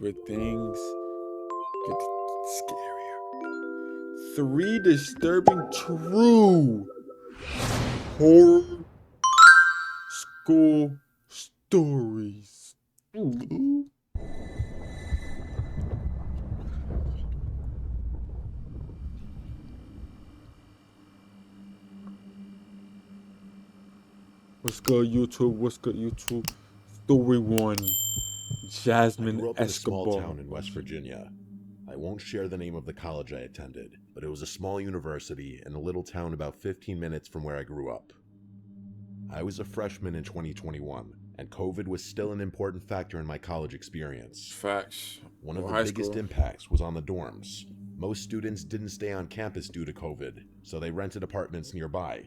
where things get scarier. Three disturbing true horror school stories. Ooh. What's good, YouTube? What's good, YouTube? Story one. I Jasmine grew up in a small Escobar. town in West Virginia. I won't share the name of the college I attended, but it was a small university in a little town about 15 minutes from where I grew up. I was a freshman in 2021, and COVID was still an important factor in my college experience. Facts. One of Or the high biggest school. impacts was on the dorms. Most students didn't stay on campus due to COVID, so they rented apartments nearby.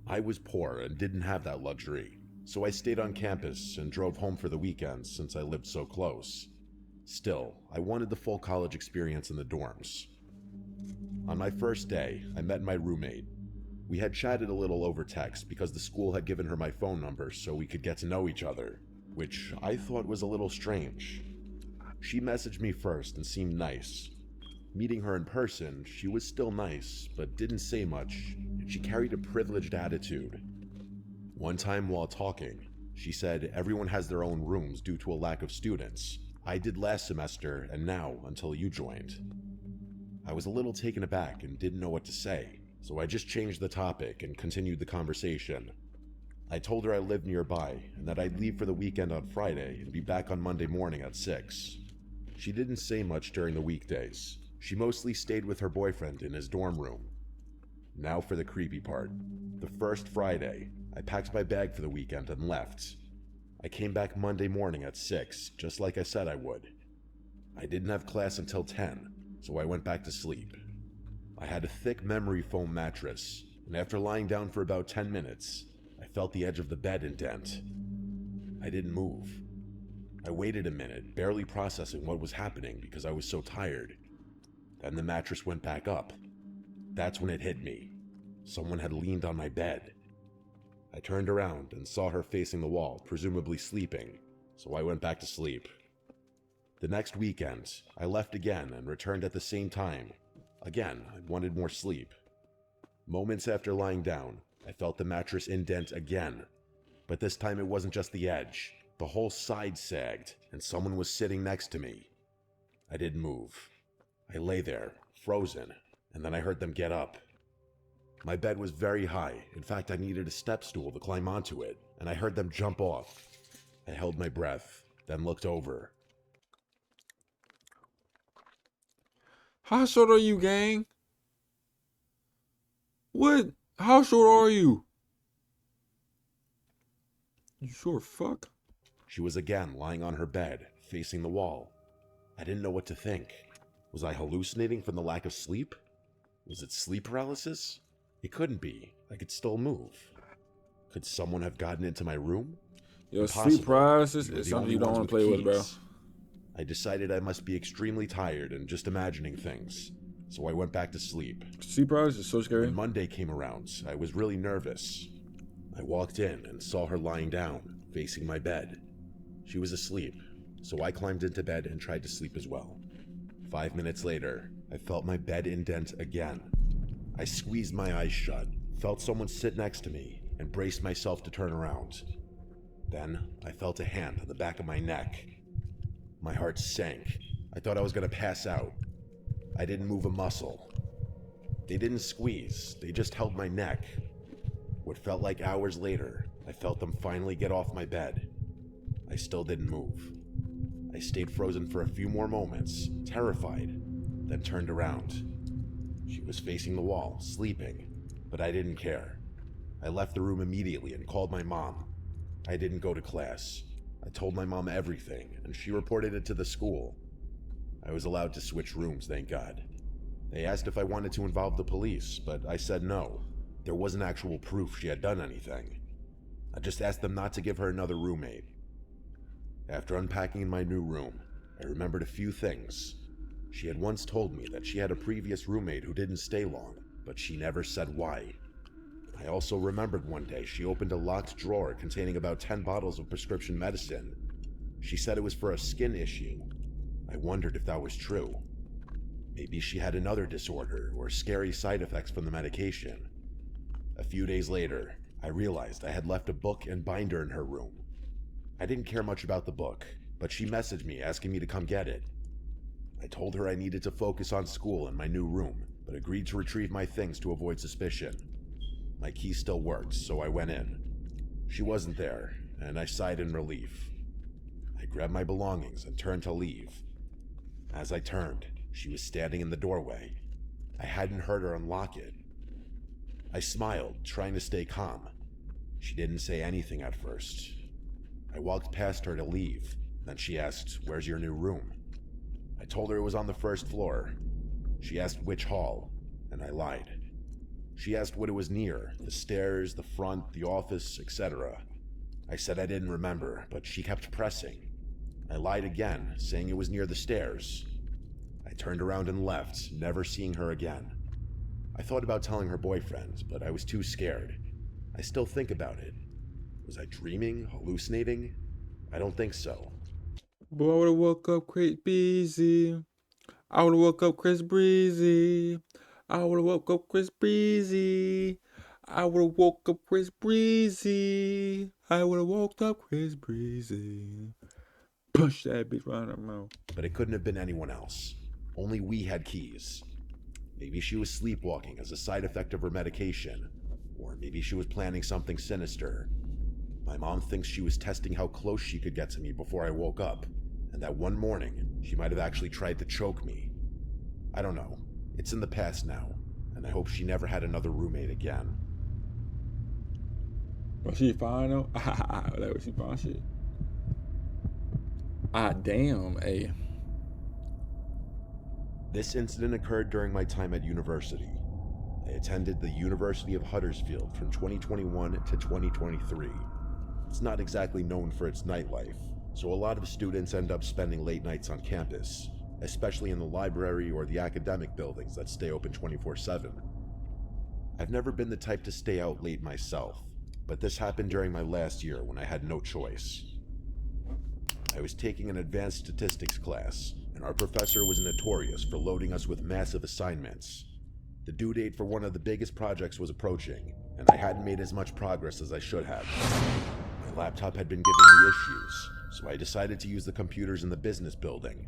I was poor and didn't have that luxury, so I stayed on campus and drove home for the weekends since I lived so close. Still, I wanted the full college experience in the dorms. On my first day, I met my roommate. We had chatted a little over text because the school had given her my phone number so we could get to know each other, which I thought was a little strange. She messaged me first and seemed nice. Meeting her in person, she was still nice, but didn't say much, and she carried a privileged attitude. One time while talking, she said everyone has their own rooms due to a lack of students. I did last semester, and now until you joined. I was a little taken aback and didn't know what to say, so I just changed the topic and continued the conversation. I told her I lived nearby and that I'd leave for the weekend on Friday and be back on Monday morning at 6. She didn't say much during the weekdays. She mostly stayed with her boyfriend in his dorm room. Now for the creepy part. The first Friday, I packed my bag for the weekend and left. I came back Monday morning at 6, just like I said I would. I didn't have class until 10, so I went back to sleep. I had a thick memory foam mattress, and after lying down for about 10 minutes, I felt the edge of the bed indent. I didn't move. I waited a minute, barely processing what was happening because I was so tired. Then the mattress went back up. That's when it hit me. Someone had leaned on my bed. I turned around and saw her facing the wall, presumably sleeping, so I went back to sleep. The next weekend, I left again and returned at the same time. Again, I wanted more sleep. Moments after lying down, I felt the mattress indent again, but this time it wasn't just the edge. The whole side sagged, and someone was sitting next to me. I didn't move. I lay there, frozen, and then I heard them get up. My bed was very high. In fact, I needed a step stool to climb onto it, and I heard them jump off. I held my breath, then looked over. How short are you, gang? What? How short are you? You short fuck? She was again lying on her bed, facing the wall. I didn't know what to think. Was I hallucinating from the lack of sleep? Was it sleep paralysis? It couldn't be. I could still move. Could someone have gotten into my room? Yo, Impossible. sleep paralysis We were is the something only you don't ones want to play with, bro. keys. I decided I must be extremely tired and just imagining things, so I went back to sleep. Sleep paralysis is so scary. When Monday came around, I was really nervous. I walked in and saw her lying down, facing my bed. She was asleep, so I climbed into bed and tried to sleep as well. 5 minutes later, I felt my bed indent again. I squeezed my eyes shut, felt someone sit next to me, and braced myself to turn around. Then, I felt a hand on the back of my neck. My heart sank. I thought I was going to pass out. I didn't move a muscle. They didn't squeeze, they just held my neck. What felt like hours later, I felt them finally get off my bed. I still didn't move. I stayed frozen for a few more moments, terrified, then turned around. She was facing the wall, sleeping, but I didn't care. I left the room immediately and called my mom. I didn't go to class. I told my mom everything, and she reported it to the school. I was allowed to switch rooms, thank God. They asked if I wanted to involve the police, but I said no. There wasn't actual proof she had done anything. I just asked them not to give her another roommate. After unpacking in my new room, I remembered a few things. She had once told me that she had a previous roommate who didn't stay long, but she never said why. I also remembered one day she opened a locked drawer containing about 10 bottles of prescription medicine. She said it was for a skin issue. I wondered if that was true. Maybe she had another disorder or scary side effects from the medication. A few days later, I realized I had left a book and binder in her room. I didn't care much about the book, but she messaged me asking me to come get it. I told her I needed to focus on school in my new room, but agreed to retrieve my things to avoid suspicion. My key still worked, so I went in. She wasn't there, and I sighed in relief. I grabbed my belongings and turned to leave. As I turned, she was standing in the doorway. I hadn't heard her unlock it. I smiled, trying to stay calm. She didn't say anything at first. I walked past her to leave, then she asked, "Where's your new room?" I told her it was on the first floor. She asked which hall, and I lied. She asked what it was near, the stairs, the front, the office, etc. I said I didn't remember, but she kept pressing. I lied again, saying it was near the stairs. I turned around and left, never seeing her again. I thought about telling her boyfriend, but I was too scared. I still think about it. Was I dreaming, hallucinating? I don't think so. Boy, I would've woke up Chris Breezy. I would've woke up Chris Breezy. I would've woke up Chris Breezy. I would've woke up Chris Breezy. I would've woke up Chris Breezy. Push that bitch right in her mouth. But it couldn't have been anyone else. Only we had keys. Maybe she was sleepwalking as a side effect of her medication, or maybe she was planning something sinister. My mom thinks she was testing how close she could get to me before I woke up, and that one morning, she might have actually tried to choke me. I don't know. It's in the past now, and I hope she never had another roommate again. Was she fine though? That was she fine shit. Damn, hey. This incident occurred during my time at university. I attended the University of Huddersfield from 2021 to 2023. It's not exactly known for its nightlife, so a lot of students end up spending late nights on campus, especially in the library or the academic buildings that stay open 24/7. I've never been the type to stay out late myself, but this happened during my last year when I had no choice. I was taking an advanced statistics class, and our professor was notorious for loading us with massive assignments. The due date for one of the biggest projects was approaching, and I hadn't made as much progress as I should have. My laptop had been giving me issues, so I decided to use the computers in the business building.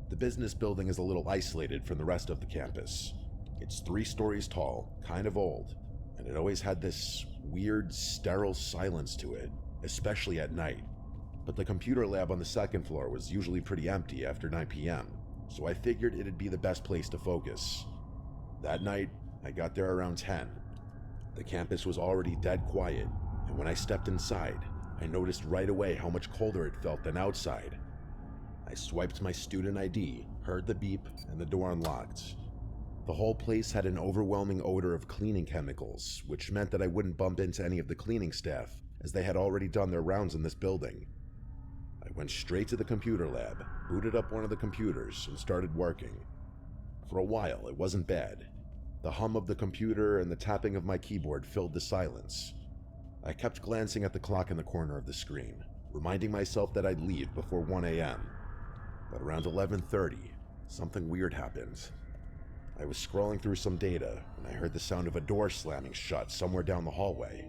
The business building is a little isolated from the rest of the campus. It's 3 stories tall, kind of old, and it always had this weird, sterile silence to it, especially at night. But the computer lab on the 2nd floor was usually pretty empty after 9 p.m., so I figured it'd be the best place to focus. That night, I got there around 10. The campus was already dead quiet, and when I stepped inside, I noticed right away how much colder it felt than outside. I swiped my student ID, heard the beep, and the door unlocked. The whole place had an overwhelming odor of cleaning chemicals, which meant that I wouldn't bump into any of the cleaning staff, as they had already done their rounds in this building. I went straight to the computer lab, booted up one of the computers, and started working. For a while, it wasn't bad. The hum of the computer and the tapping of my keyboard filled the silence. I kept glancing at the clock in the corner of the screen, reminding myself that I'd leave before 1 a.m. But around 11:30, something weird happened. I was scrolling through some data when I heard the sound of a door slamming shut somewhere down the hallway.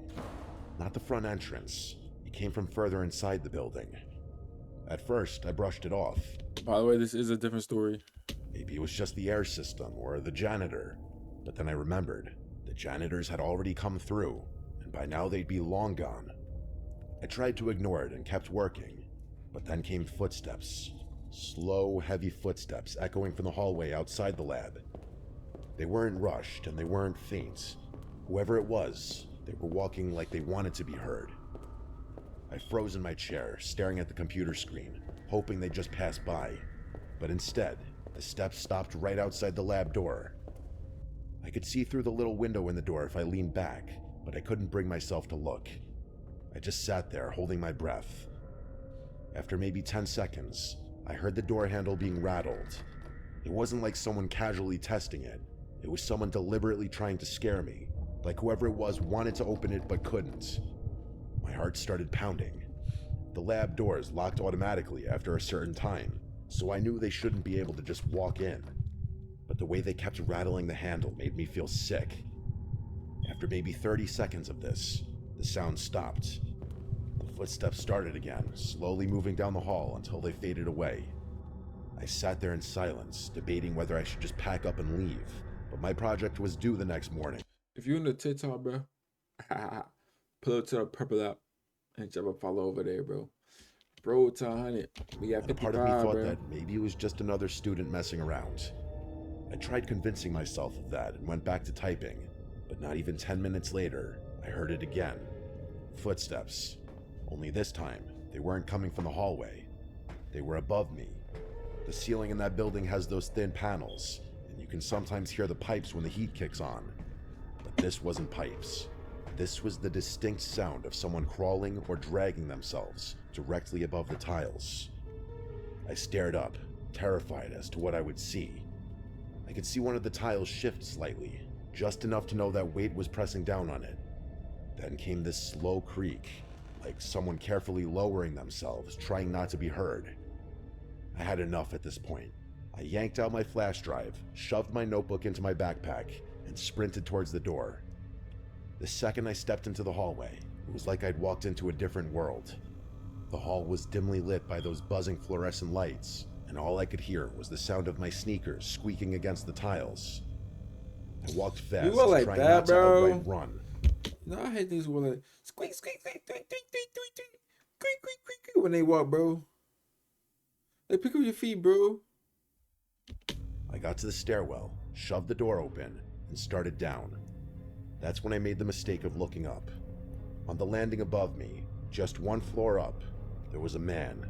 Not the front entrance. It came from further inside the building. At first, I brushed it off. By the way, this is a different story. Maybe it was just the air system or the janitor. But then I remembered, the janitors had already come through, and by now they'd be long gone. I tried to ignore it and kept working, but then came footsteps. Slow, heavy footsteps echoing from the hallway outside the lab. They weren't rushed and they weren't faint. Whoever it was, they were walking like they wanted to be heard. I froze in my chair, staring at the computer screen, hoping they'd just pass by. But instead, the steps stopped right outside the lab door. I could see through the little window in the door if I leaned back, but I couldn't bring myself to look. I just sat there, holding my breath. After maybe 10 seconds, I heard the door handle being rattled. It wasn't like someone casually testing it. It was someone deliberately trying to scare me, like whoever it was wanted to open it but couldn't. My heart started pounding. The lab doors locked automatically after a certain time, so I knew they shouldn't be able to just walk in. But the way they kept rattling the handle made me feel sick. After maybe 30 seconds of this, the sound stopped. The footsteps started again, slowly moving down the hall until they faded away. I sat there in silence, debating whether I should just pack up and leave, but my project was due the next morning. If you're in the TikTok, bro, pull up to the purple app and jump a follow over there, bro. Bro, to 100. We got And a 55, part of me thought bro. that maybe it was just another student messing around. I tried convincing myself of that and went back to typing, but not even 10 minutes later, I heard it again. Footsteps. Only this time, they weren't coming from the hallway. They were above me. The ceiling in that building has those thin panels, and you can sometimes hear the pipes when the heat kicks on. But this wasn't pipes. This was the distinct sound of someone crawling or dragging themselves directly above the tiles. I stared up, terrified as to what I would see. I could see one of the tiles shift slightly, just enough to know that weight was pressing down on it. Then came this slow creak, like someone carefully lowering themselves, trying not to be heard. I had enough at this point. I yanked out my flash drive, shoved my notebook into my backpack, and sprinted towards the door. The second I stepped into the hallway, it was like I'd walked into a different world. The hall was dimly lit by those buzzing fluorescent lights, and all I could hear was the sound of my sneakers squeaking against the tiles. I walked fast, You were like trying that, not to bro. outright run. No, I hate things who like squeak, squeak, squeak, squeak, squeak, squeak, squeak, squeak, squeak, squeak, squeak, squeak, when they walk, bro. They pick up your feet, bro. I got to the stairwell, shoved the door open, and started down. That's when I made the mistake of looking up. On the landing above me, just one floor up, there was a man.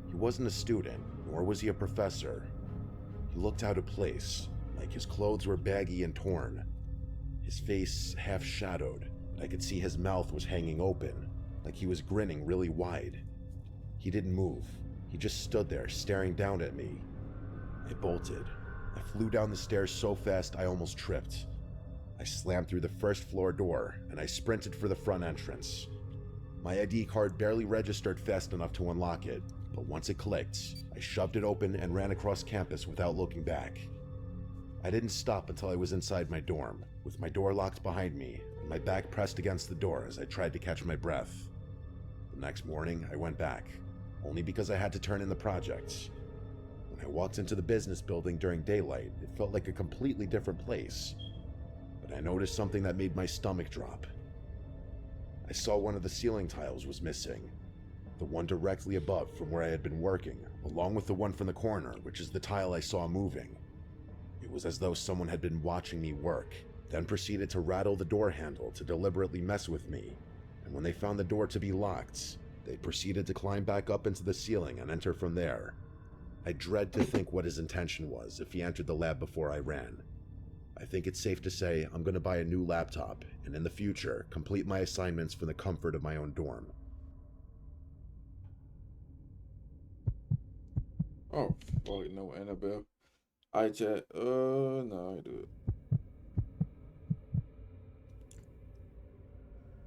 He wasn't a student, nor was he a professor. He looked out of place, like his clothes were baggy and torn. His face half shadowed, and I could see his mouth was hanging open, like he was grinning really wide. He didn't move. He just stood there, staring down at me. I bolted. I flew down the stairs so fast I almost tripped. I slammed through the first floor door, and I sprinted for the front entrance. My ID card barely registered fast enough to unlock it, but once it clicked, I shoved it open and ran across campus without looking back. I didn't stop until I was inside my dorm, with my door locked behind me and my back pressed against the door as I tried to catch my breath. The next morning, I went back, only because I had to turn in the projects. When I walked into the business building during daylight, it felt like a completely different place. But I noticed something that made my stomach drop. I saw one of the ceiling tiles was missing, the one directly above from where I had been working, along with the one from the corner, which is the tile I saw moving. It was as though someone had been watching me work, then proceeded to rattle the door handle to deliberately mess with me, and when they found the door to be locked, they proceeded to climb back up into the ceiling and enter from there. I dread to think what his intention was if he entered the lab before I ran. I think it's safe to say I'm going to buy a new laptop, and in the future, complete my assignments from the comfort of my own dorm. Oh, fuck no, Annabelle. I chat. No, I do it.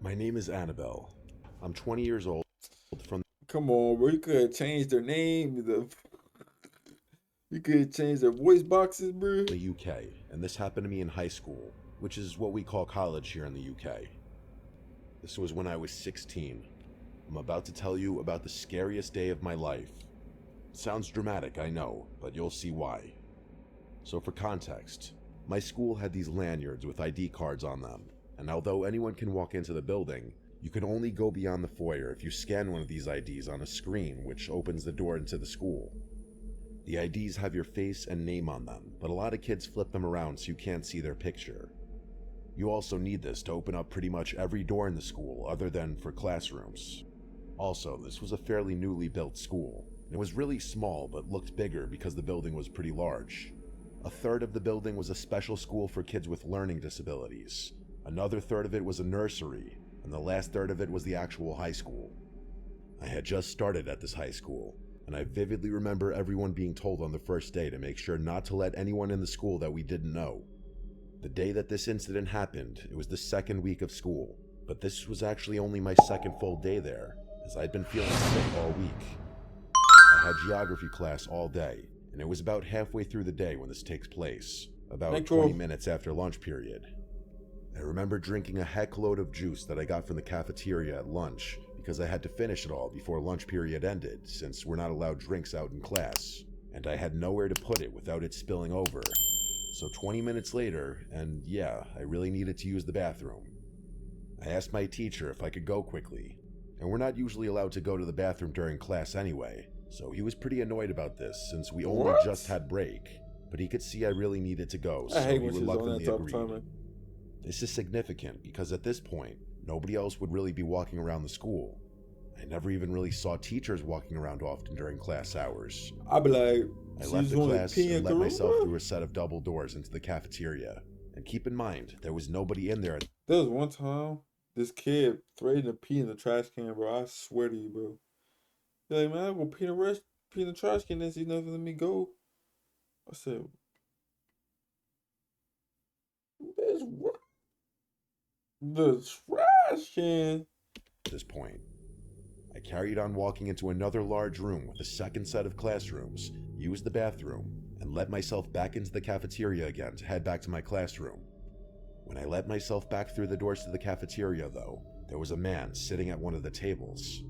My name is Annabelle. I'm 20 years old from Come on, bro. You could have changed their name. You could have changed their voice boxes, bro. the UK, and this happened to me in high school, which is what we call college here in the UK. This was when I was 16. I'm about to tell you about the scariest day of my life. Sounds dramatic, I know, but you'll see why. So for context, my school had these lanyards with ID cards on them, and although anyone can walk into the building, you can only go beyond the foyer if you scan one of these IDs on a screen which opens the door into the school. The IDs have your face and name on them, but a lot of kids flip them around so you can't see their picture. You also need this to open up pretty much every door in the school other than for classrooms. Also, this was a fairly newly built school. It was really small but looked bigger because the building was pretty large. A third of the building was a special school for kids with learning disabilities. Another third of it was a nursery, and the last third of it was the actual high school. I had just started at this high school, and I vividly remember everyone being told on the first day to make sure not to let anyone in the school that we didn't know. The day that this incident happened, it was the second week of school, but this was actually only my second full day there, as I'd been feeling sick all week. I had geography class all day, and it was about halfway through the day when this takes place, about 20 minutes after lunch period. I remember drinking a heck load of juice that I got from the cafeteria at lunch because I had to finish it all before lunch period ended, since we're not allowed drinks out in class, and I had nowhere to put it without it spilling over. So 20 minutes later, and yeah, I really needed to use the bathroom. I asked my teacher if I could go quickly, and we're not usually allowed to go to the bathroom during class anyway, so he was pretty annoyed about this since we only just had break, but he could see I really needed to go, so he reluctantly agreed. This is significant because at this point, nobody else would really be walking around the school. I never even really saw teachers walking around often during class hours. I'd be like, I left the class and let myself through a set of double doors into the cafeteria. And keep in mind, there was nobody in there. There was one time, this kid threatened to pee in the trash can, bro. I swear to you, bro. He's like, man, I'm gonna pee in the trash can and he's not letting me go. I said, bitch, what? The trash can? At this point, I carried on walking into another large room with a second set of classrooms, used the bathroom, and let myself back into the cafeteria again to head back to my classroom. When I let myself back through the doors to the cafeteria, though, there was a man sitting at one of the tables.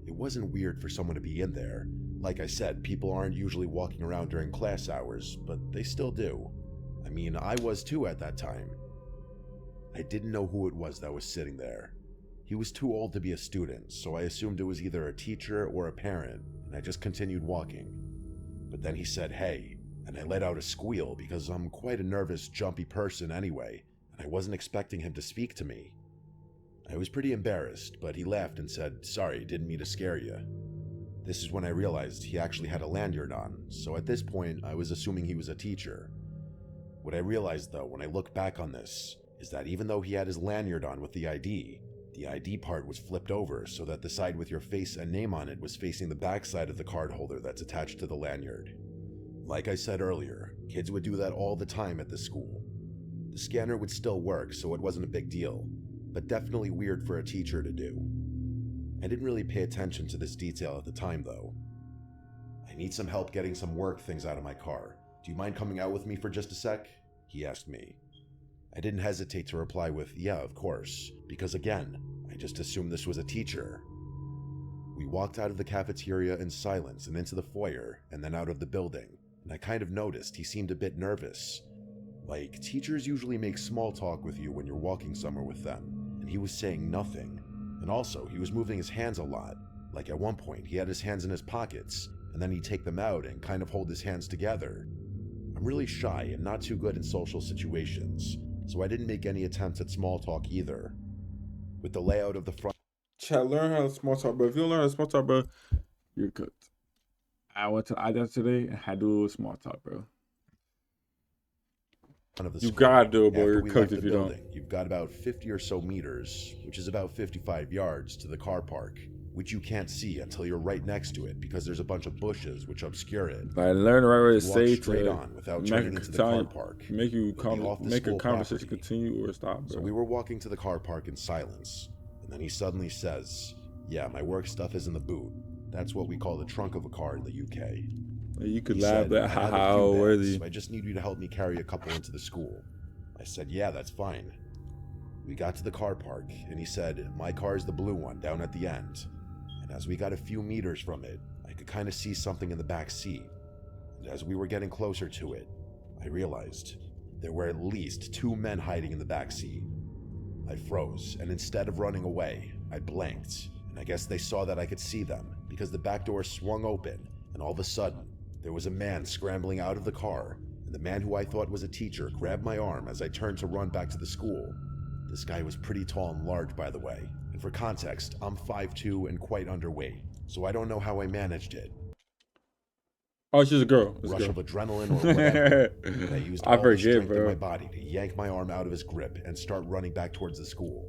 It wasn't weird for someone to be in there. Like I said, people aren't usually walking around during class hours, but they still do. I mean, I was too at that time. I didn't know who it was that was sitting there. He was too old to be a student, so I assumed it was either a teacher or a parent, and I just continued walking. But then he said, "Hey," and I let out a squeal because I'm quite a nervous, jumpy person anyway, and I wasn't expecting him to speak to me. I was pretty embarrassed, but he laughed and said, "Sorry, didn't mean to scare you." This is when I realized he actually had a lanyard on, so at this point I was assuming he was a teacher. What I realized though when I look back on this is that even though he had his lanyard on with the ID part was flipped over so that the side with your face and name on it was facing the back side of the card holder that's attached to the lanyard. Like I said earlier, kids would do that all the time at the school. The scanner would still work, so it wasn't a big deal, but definitely weird for a teacher to do. I didn't really pay attention to this detail at the time though. "I need some help getting some work things out of my car. Do you mind coming out with me for just a sec?" he asked me. I didn't hesitate to reply with, "Yeah, of course," because again, I just assumed this was a teacher. We walked out of the cafeteria in silence and into the foyer, and then out of the building, and I kind of noticed he seemed a bit nervous. Like, teachers usually make small talk with you when you're walking somewhere with them, and he was saying nothing. And also, he was moving his hands a lot. Like at one point, he had his hands in his pockets, and then he'd take them out and kind of hold his hands together. I'm really shy and not too good in social situations, so I didn't make any attempts at small talk either. With the layout of the front Chat, learn how to small talk, bro. If you don't learn how to small talk, bro, you're cooked. I went to IDES today and had to do small talk, bro. of the You school, gotta do it, bro. after You're we cooked left if the you building, don't. you've got about 50 or so meters, which is about 55 yards, to the car park, which you can't see until you're right next to it because there's a bunch of bushes which obscure it. But I learned the right way to Walk say straight to on without turning into the car park. make you You'll be off the make a school conversation property. continue or stop, bro. So we were walking to the car park in silence, and then he suddenly says, "Yeah, my work stuff is in the boot. That's what we call the trunk of a car in the UK." You could He laugh said, at "I have a few how bags, worthy. so I just need you to help me carry a couple into the school." I said, "Yeah, that's fine." We got to the car park, and he said, "My car is the blue one down at the end." And as we got a few meters from it, I could kind of see something in the back seat. And as we were getting closer to it, I realized there were at least 2 men hiding in the back seat. I froze, and instead of running away, I blanked, and I guess they saw that I could see them because the back door swung open, and all of a sudden, there was a man scrambling out of the car, and the man who I thought was a teacher grabbed my arm as I turned to run back to the school. This guy was pretty tall and large, by the way, and for context, I'm 5'2" and quite underweight, so I don't know how I managed it. Oh, she's a girl. It's Rush a of girl. adrenaline or whatever, and I used I all the forget, strength in bro. my body to yank my arm out of his grip and start running back towards the school.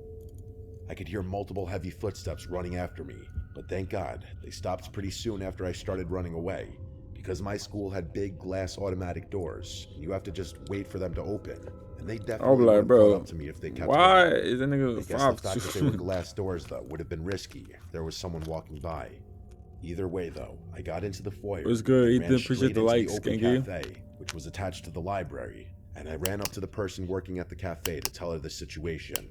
I could hear multiple heavy footsteps running after me, but thank God, they stopped pretty soon after I started running away, because my school had big glass automatic doors, and you have to just wait for them to open, and they definitely like, wouldn't bro, caught up to me if they kept why going. is that nigga I guess the fact that they were 5'2"? glass doors, though, would have been risky if there was someone walking by. Either way, though, I got into the foyer What's good, and Ethan? ran Appreciate straight the into the likes, open Skanky. cafe, which was attached to the library, and I ran up to the person working at the cafe to tell her the situation.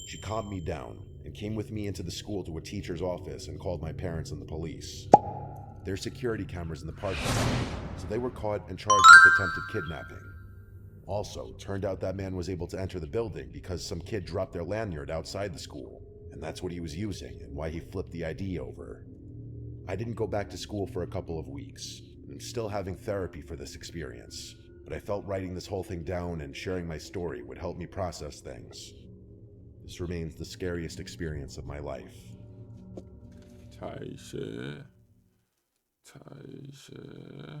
She calmed me down and came with me into the school to a teacher's office and called my parents and the police. There's security cameras in the parking lot, so they were caught and charged with attempted kidnapping. Also, turned out that man was able to enter the building because some kid dropped their lanyard outside the school, and that's what he was using and why he flipped the ID over. I didn't go back to school for a couple of weeks, and I'm still having therapy for this experience, but I felt writing this whole thing down and sharing my story would help me process things. This remains the scariest experience of my life. Tight shit. Tight shit.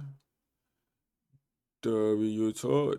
W talk.